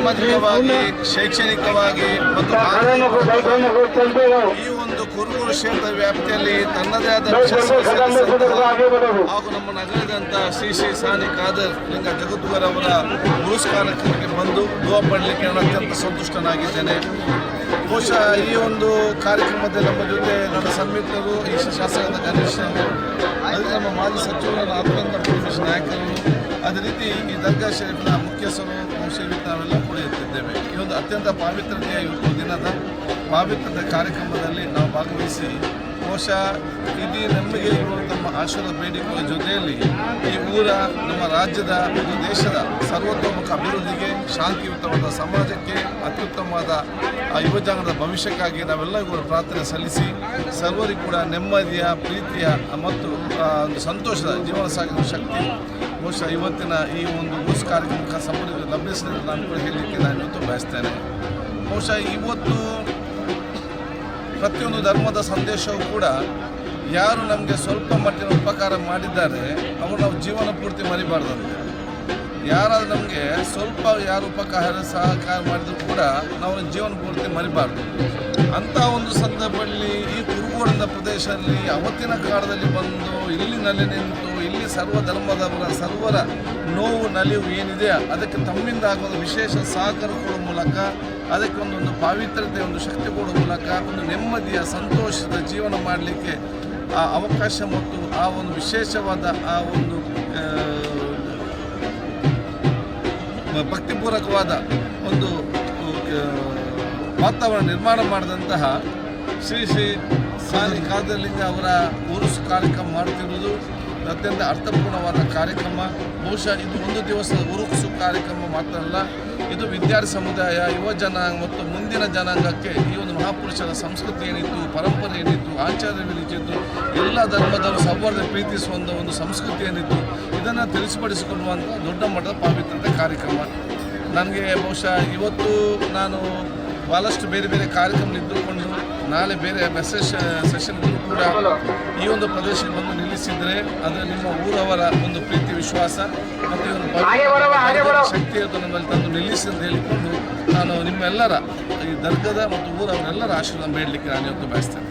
ಸಾಮಾಜಿಕವಾಗಿ, ಶೈಕ್ಷಣಿಕವಾಗಿ ಮತ್ತು ಈ ಒಂದು ಕುರುಬೂರು ಕ್ಷೇತ್ರ ವ್ಯಾಪ್ತಿಯಲ್ಲಿ ತನ್ನದೇ ಆದ ಹಾಗೂ ನಮ್ಮ ನಗರದಂಥ ಶ್ರೀ ಶ್ರೀ ಸಾನಿ ಖಾದರ್ ಲಿಂಗ ಜಗದ್ಗುರವರ ಉರುಸ್ ಕಾರ್ಯಕ್ರಮಕ್ಕೆ ಬಂದು ದುವಾ ಪಡಲಿಕ್ಕೆ ನಾನು ಅತ್ಯಂತ ಸಂತುಷ್ಟನಾಗಿದ್ದೇನೆ. ಬಹುಶಃ ಈ ಒಂದು ಕಾರ್ಯಕ್ರಮದಲ್ಲಿ ನಮ್ಮ ಜೊತೆ ನನ್ನ ಸಂಯುಕ್ತರು, ಈ ಶಾಸಕರಾದ ಗಣೇಶ್ ಅವರು, ಅದಕ್ಕೆ ನಮ್ಮ ಮಾಜಿ ಸಚಿವರು, ಆತ್ಮೀಯ ಪೊಲೀಸ್ ನಾಯಕರು, ಅದೇ ರೀತಿ ಈ ದರ್ಗಾ ಶರೀಫ್ನ ಮುಖ್ಯಸ್ಥರು, ಮುಷರೀಫ್ ನಾವೆಲ್ಲ ಕೂಡ ಇರ್ತಿದ್ದೇವೆ. ಈ ಒಂದು ಅತ್ಯಂತ ಪಾವಿತ್ರತೆಯ ಇವತ್ತು ದಿನದ ಪಾವಿತ್ರದ ಕಾರ್ಯಕ್ರಮದಲ್ಲಿ ನಾವು ಭಾಗವಹಿಸಿ ಬಹುಶಃ ಇಡೀ ನಮಗೆ ಇರುವ ತಮ್ಮ ಆಶೀರ್ವಾದ ಬೇಡಿಕೆಗಳ ಜೊತೆಯಲ್ಲಿ ಈ ಊರ, ನಮ್ಮ ರಾಜ್ಯದ ಮತ್ತು ದೇಶದ ಸರ್ವತೋಮುಖ ಅಭಿವೃದ್ಧಿಗೆ, ಶಾಂತಿಯುತವಾದ ಸಮಾಜಕ್ಕೆ, ಅತ್ಯುತ್ತಮವಾದ ಯುವಜನಾಂಗದ ಭವಿಷ್ಯಕ್ಕಾಗಿ ನಾವೆಲ್ಲರೂ ಕೂಡ ಪ್ರಾರ್ಥನೆ ಸಲ್ಲಿಸಿ ಸರ್ವರಿಗೂ ಕೂಡ ನೆಮ್ಮದಿಯ, ಪ್ರೀತಿಯ ಮತ್ತು ಒಂದು ಸಂತೋಷದ ಜೀವನ ಸಾಗಿಸುವ ಶಕ್ತಿ ಬಹುಶಃ ಇವತ್ತಿನ ಈ ಒಂದು ಉರುಸ್ ಕಾರ್ಯಕ್ರಮಕ್ಕೆ ಸಂಬಂಧ ಲಭಿಸಿದ ನಾನು ಕೂಡ ಹೇಳಲಿಕ್ಕೆ ನಾನು ಇವತ್ತು ಬಯಸ್ತೇನೆ. ಬಹುಶಃ ಇವತ್ತು ಪ್ರತಿಯೊಂದು ಧರ್ಮದ ಸಂದೇಶವೂ ಕೂಡ ಯಾರು ನಮಗೆ ಸ್ವಲ್ಪ ಮಟ್ಟಿನ ಉಪಕಾರ ಮಾಡಿದ್ದಾರೆ ಅವರು ನಾವು ಜೀವನ ಪೂರ್ತಿ ಮರಿಬಾರ್ದಂತೆ. ಯಾರಾದರೂ ನಮಗೆ ಸ್ವಲ್ಪ ಯಾರು ಸಹಕಾರ ಮಾಡಿದರೂ ಕೂಡ ನಾವು ಜೀವನ ಪೂರ್ತಿ ಮರಿಬಾರ್ದು. ಅಂಥ ಒಂದು ಸಂದರ್ಭದಲ್ಲಿ ಈ ಕುರುಗೋಡಿನ ಪ್ರದೇಶದಲ್ಲಿ ಅವತ್ತಿನ ಕಾಲದಲ್ಲಿ ಬಂದು ಇಲ್ಲಿ ನೆಲೆ ನಿಂತು ಇಲ್ಲಿ ಸರ್ವ ಧರ್ಮದವರ ಸರ್ವರ ನೋವು ನಲಿವು ಏನಿದೆ ಅದಕ್ಕೆ ತಮ್ಮಿಂದ ಆಗೋದು ವಿಶೇಷ ಸಹಕಾರ ಕೊಡುವ ಮೂಲಕ, ಅದಕ್ಕೆ ಒಂದು ಪಾವಿತ್ರತೆ, ಒಂದು ಶಕ್ತಿ ಕೊಡುವ ಮೂಲಕ ಒಂದು ನೆಮ್ಮದಿಯ, ಸಂತೋಷದ ಜೀವನ ಮಾಡಲಿಕ್ಕೆ ಆ ಅವಕಾಶ ಮತ್ತು ಆ ಒಂದು ವಿಶೇಷವಾದ ಆ ಒಂದು ಭಕ್ತಿಪೂರ್ವಕವಾದ ಒಂದು ವಾತಾವರಣ ನಿರ್ಮಾಣ ಮಾಡಿದಂತಹ ಶ್ರೀ ಶ್ರೀ ಸಾನಿ ಖಾದರ್ ಲಿಂಗ ಅವರ ಉರುಸು ಕಾರ್ಯಕ್ರಮ ಮಾಡುತ್ತಿರುವುದು ಅತ್ಯಂತ ಅರ್ಥಪೂರ್ಣವಾದ ಕಾರ್ಯಕ್ರಮ. ಬಹುಶಃ ಇದು ಒಂದು ದಿವಸದ ಉರುಸು ಕಾರ್ಯಕ್ರಮ ಮಾತ್ರ ಅಲ್ಲ, ಇದು ವಿದ್ಯಾರ್ಥಿ ಸಮುದಾಯ, ಯುವ ಜನಾಂಗ ಮತ್ತು ಮುಂದಿನ ಜನಾಂಗಕ್ಕೆ ಈ ಒಂದು ಮಹಾಪುರುಷರ ಸಂಸ್ಕೃತಿ ಏನಿತ್ತು, ಪರಂಪರೆ ಏನಿತ್ತು, ಆಚಾರ್ಯವೇನಿತ್ತು, ಎಲ್ಲ ಧರ್ಮದವರು ಸೌಹಾರ್ದ ಪ್ರೀತಿಸುವ ಒಂದು ಸಂಸ್ಕೃತಿ ಏನಿತ್ತು ಇದನ್ನು ತಿಳಿಸಿಪಡಿಸಿಕೊಳ್ಳುವಂಥ ದೊಡ್ಡ ಮಟ್ಟದ ಪಾವಿತ್ರತೆ ಕಾರ್ಯಕ್ರಮ. ನನಗೆ ಬಹುಶಃ ಇವತ್ತು ನಾನು ಭಾಳಷ್ಟು ಬೇರೆ ಬೇರೆ ಕಾರ್ಯಕ್ರಮ ಇದ್ದುಕೊಂಡು ನಾಳೆ ಬೇರೆ ಮೆಸೇಜ್ ಸೆಷನ್ಗಳು ಕೂಡ ಈ ಒಂದು ಪ್ರದೇಶಕ್ಕೆ ಬಂದು ನಿಲ್ಲಿಸಿದರೆ ಅದು ನಿಮ್ಮ ಊರವರ ಒಂದು ಪ್ರೀತಿ, ವಿಶ್ವಾಸ ಮತ್ತು ಒಂದು ಶಕ್ತಿಯನ್ನು ನಮ್ಮಲ್ಲಿ ತಂದು ನಿಲ್ಲಿಸಿ ಅಂತ ಹೇಳಿಕೊಂಡು ನಾನು ನಿಮ್ಮೆಲ್ಲರ ಈ ದರ್ಗದ ಮತ್ತು ಊರವರೆಲ್ಲರ ಆಶೀರ್ವಾದ ಬೇಡಲಿಕ್ಕೆ ನಾನು ಇವತ್ತು ಬಯಸ್ತೇನೆ.